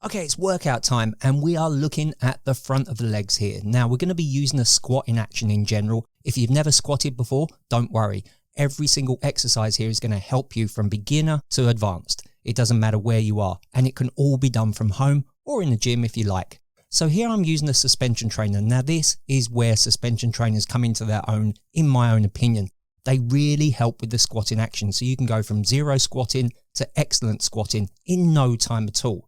Okay, it's workout time and we are looking at the front of the legs here. Now we're going to be using a squat in action in general. If you've never squatted before, don't worry. Every single exercise here is going to help you from beginner to advanced. It doesn't matter where you are, and it can all be done from home or in the gym if you like. So here I'm using a suspension trainer. Now this is where suspension trainers come into their own, in my own opinion. They really help with the squat in action. So you can go from zero squatting to excellent squatting in no time at all.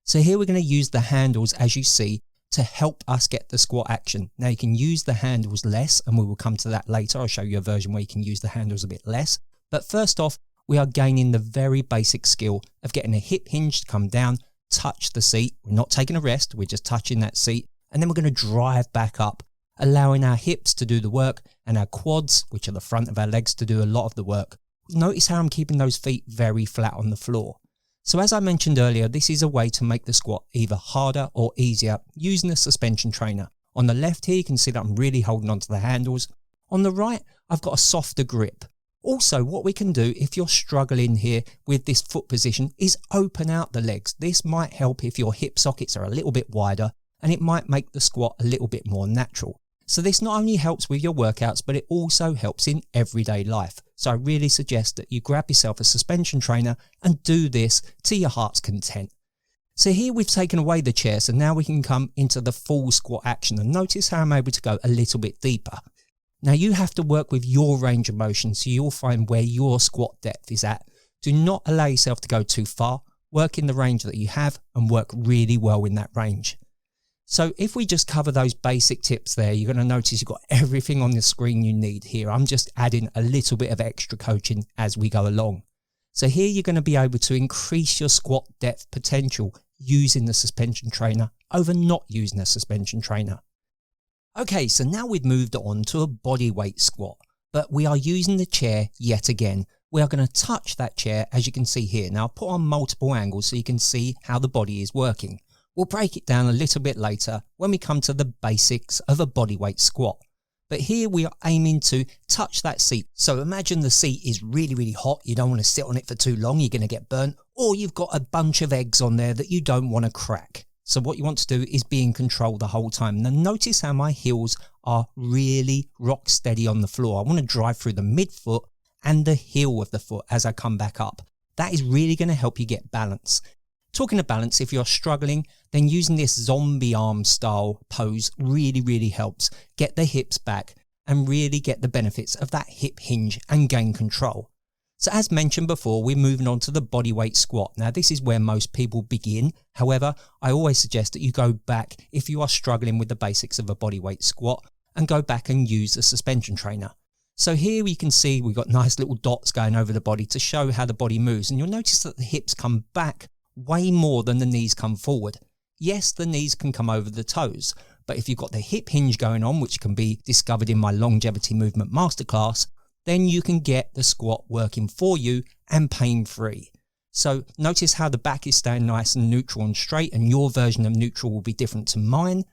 So here we're going to use the handles, as you see, to help us get the squat action. Now you can use the handles less, and we will come to that later. I'll show you a version where you can use the handles a bit less. But first off, we are gaining the very basic skill of getting a hip hinge to come down, touch the seat. We're not taking a rest, we're just touching that seat. And then we're going to drive back up, allowing our hips to do the work and our quads, which are the front of our legs, to do a lot of the work. Notice how I'm keeping those feet very flat on the floor. So as I mentioned earlier, this is a way to make the squat either harder or easier using a suspension trainer. On the left here, you can see that I'm really holding onto the handles. On the right, I've got a softer grip. Also, what we can do if you're struggling here with this foot position is open out the legs. This might help if your hip sockets are a little bit wider, and it might make the squat a little bit more natural. So this not only helps with your workouts, but it also helps in everyday life. So I really suggest that you grab yourself a suspension trainer and do this to your heart's content. So here we've taken away the chair, so now we can come into the full squat action, and notice how I'm able to go a little bit deeper. Now you have to work with your range of motion, so you'll find where your squat depth is at. Do not allow yourself to go too far. Work in the range that you have and work really well in that range. So if we just cover those basic tips there, you're going to notice you've got everything on the screen you need here. I'm just adding a little bit of extra coaching as we go along. So here you're going to be able to increase your squat depth potential using the suspension trainer over not using a suspension trainer. Okay, so now we've moved on to a bodyweight squat, but we are using the chair yet again. We are going to touch that chair, as you can see here. Now I'll put on multiple angles so you can see how the body is working. We'll break it down a little bit later when we come to the basics of a bodyweight squat. But here we are aiming to touch that seat. So imagine the seat is really hot. You don't want to sit on it for too long. You're going to get burnt. Or you've got a bunch of eggs on there that you don't want to crack. So what you want to do is be in control the whole time. Now notice how my heels are really rock steady on the floor. I want to drive through the midfoot and the heel of the foot as I come back up. That is really going to help you get balance. Talking of balance, if you're struggling, then using this zombie arm style pose really helps get the hips back and really get the benefits of that hip hinge and gain control. So as mentioned before, we're moving on to the bodyweight squat. Now this is where most people begin. However, I always suggest that you go back if you are struggling with the basics of a bodyweight squat and go back and use a suspension trainer. So here you can see we've got nice little dots going over the body to show how the body moves, and you'll notice that the hips come back way more than the knees come forward. Yes, the knees can come over the toes, but if you've got the hip hinge going on, which can be discovered in my longevity movement masterclass, then you can get the squat working for you and pain-free. So notice how the back is staying nice and neutral and straight, and your version of neutral will be different to mine.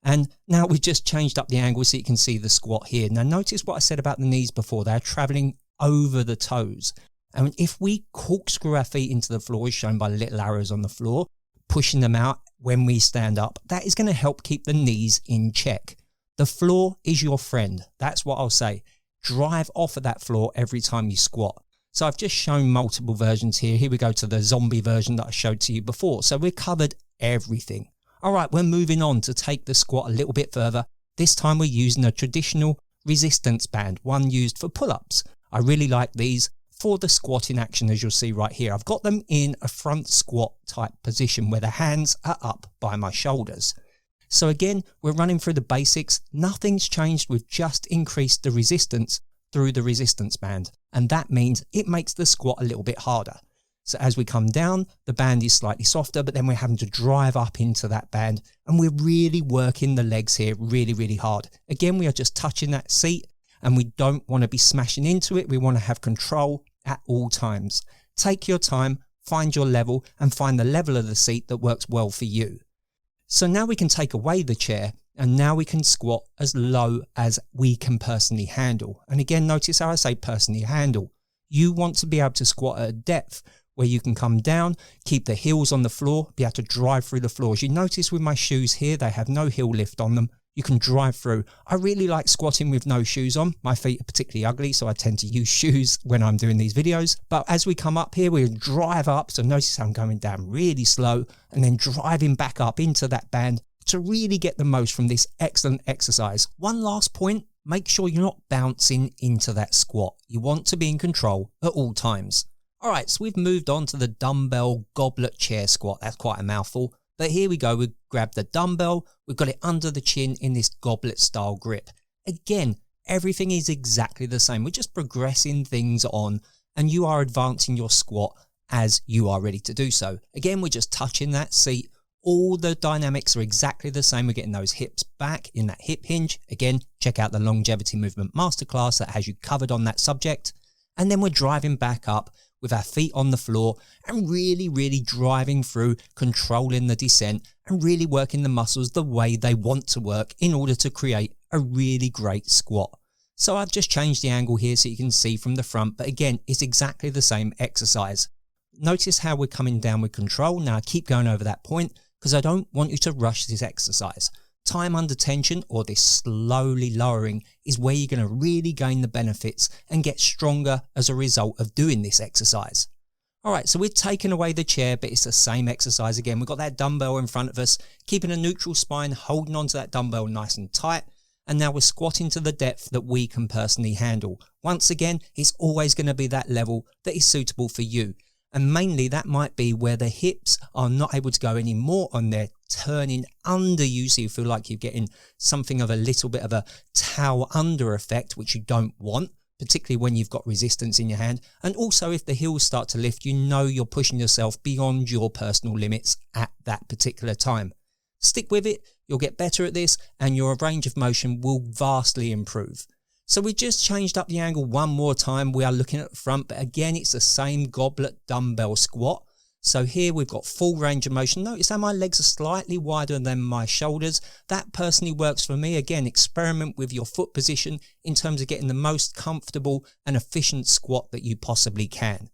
And now we've just changed up the angle so you can see the squat here. Now notice what I said about the knees before. They're traveling over the toes. And if we corkscrew our feet into the floor, as shown by the little arrows on the floor, pushing them out when we stand up, that is going to help keep the knees in check. The floor is your friend. That's what I'll say. Drive off of that floor every time you squat. So I've just shown multiple versions here. Here we go to the zombie version that I showed to you before. So we've covered everything. All right, we're moving on to take the squat a little bit further. This time we're using a traditional resistance band, one used for pull-ups. I really like these for the squat in action, as you'll see right here. I've got them in a front squat type position where the hands are up by my shoulders. So again, we're running through the basics. Nothing's changed. We've just increased the resistance through the resistance band. And that means it makes the squat a little bit harder. So as we come down, the band is slightly softer, but then we're having to drive up into that band. And we're really working the legs here really hard. Again, we are just touching that seat and we don't want to be smashing into it. We want to have control at all times. Take your time, find your level, and find the level of the seat that works well for you. So now we can take away the chair, and now we can squat as low as we can personally handle. And again, notice how I say personally handle. You want to be able to squat at a depth where you can come down, keep the heels on the floor, be able to drive through the floors. You notice with my shoes here, they have no heel lift on them. You can drive through. I really like squatting with no shoes on. My feet are particularly ugly, so I tend to use shoes when I'm doing these videos. But as we come up here, we drive up. So notice I'm going down really slow and then driving back up into that band to really get the most from this excellent exercise. One last point, make sure you're not bouncing into that squat. You want to be in control at all times. All right, so we've moved on to the dumbbell goblet chair squat. That's quite a mouthful. But here we go, we grab the dumbbell, we've got it under the chin in this goblet style grip. Again, everything is exactly the same. We're just progressing things on and you are advancing your squat as you are ready to do so. Again, we're just touching that seat. All the dynamics are exactly the same. We're getting those hips back in that hip hinge. Again, check out the longevity movement masterclass that has you covered on that subject. And then we're driving back up with our feet on the floor and really driving through, controlling the descent and really working the muscles the way they want to work in order to create a really great squat. So I've just changed the angle here so you can see from the front, but again, it's exactly the same exercise. Notice how we're coming down with control. Now I keep going over that point because I don't want you to rush this exercise. Time under tension, or this slowly lowering, is where you're going to really gain the benefits and get stronger as a result of doing this exercise. All right, so we've taken away the chair, but it's the same exercise again. We've got that dumbbell in front of us, keeping a neutral spine, holding onto that dumbbell nice and tight. And now we're squatting to the depth that we can personally handle. Once again, it's always going to be that level that is suitable for you. And mainly that might be where the hips are not able to go any more on there, turning under you, so you feel like you're getting something of a little bit of a towel under effect, which you don't want, particularly when you've got resistance in your hand. And also if the heels start to lift, you know you're pushing yourself beyond your personal limits at that particular time. Stick with it, you'll get better at this, and your range of motion will vastly improve. So we just changed up the angle one more time. We are looking at the front, but again, it's the same goblet dumbbell squat. So here we've got full range of motion. Notice how my legs are slightly wider than my shoulders. That personally works for me. Again, experiment with your foot position in terms of getting the most comfortable and efficient squat that you possibly can.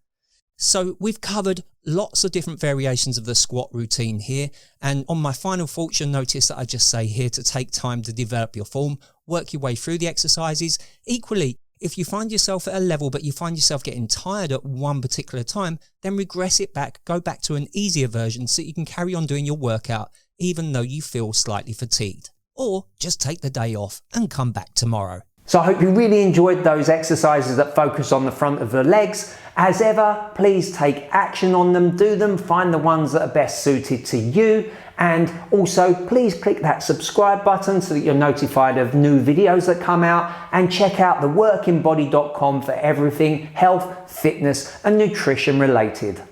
So we've covered lots of different variations of the squat routine here. And on my final thoughts, you'll notice that I just say here to take time to develop your form, work your way through the exercises. Equally, if you find yourself at a level, but you find yourself getting tired at one particular time, then regress it back, go back to an easier version so you can carry on doing your workout, even though you feel slightly fatigued. Or just take the day off and come back tomorrow. So I hope you really enjoyed those exercises that focus on the front of the legs. As ever, please take action on them, do them, find the ones that are best suited to you. And also, please click that subscribe button so that you're notified of new videos that come out, and check out theworkinbody.com for everything health, fitness and nutrition related.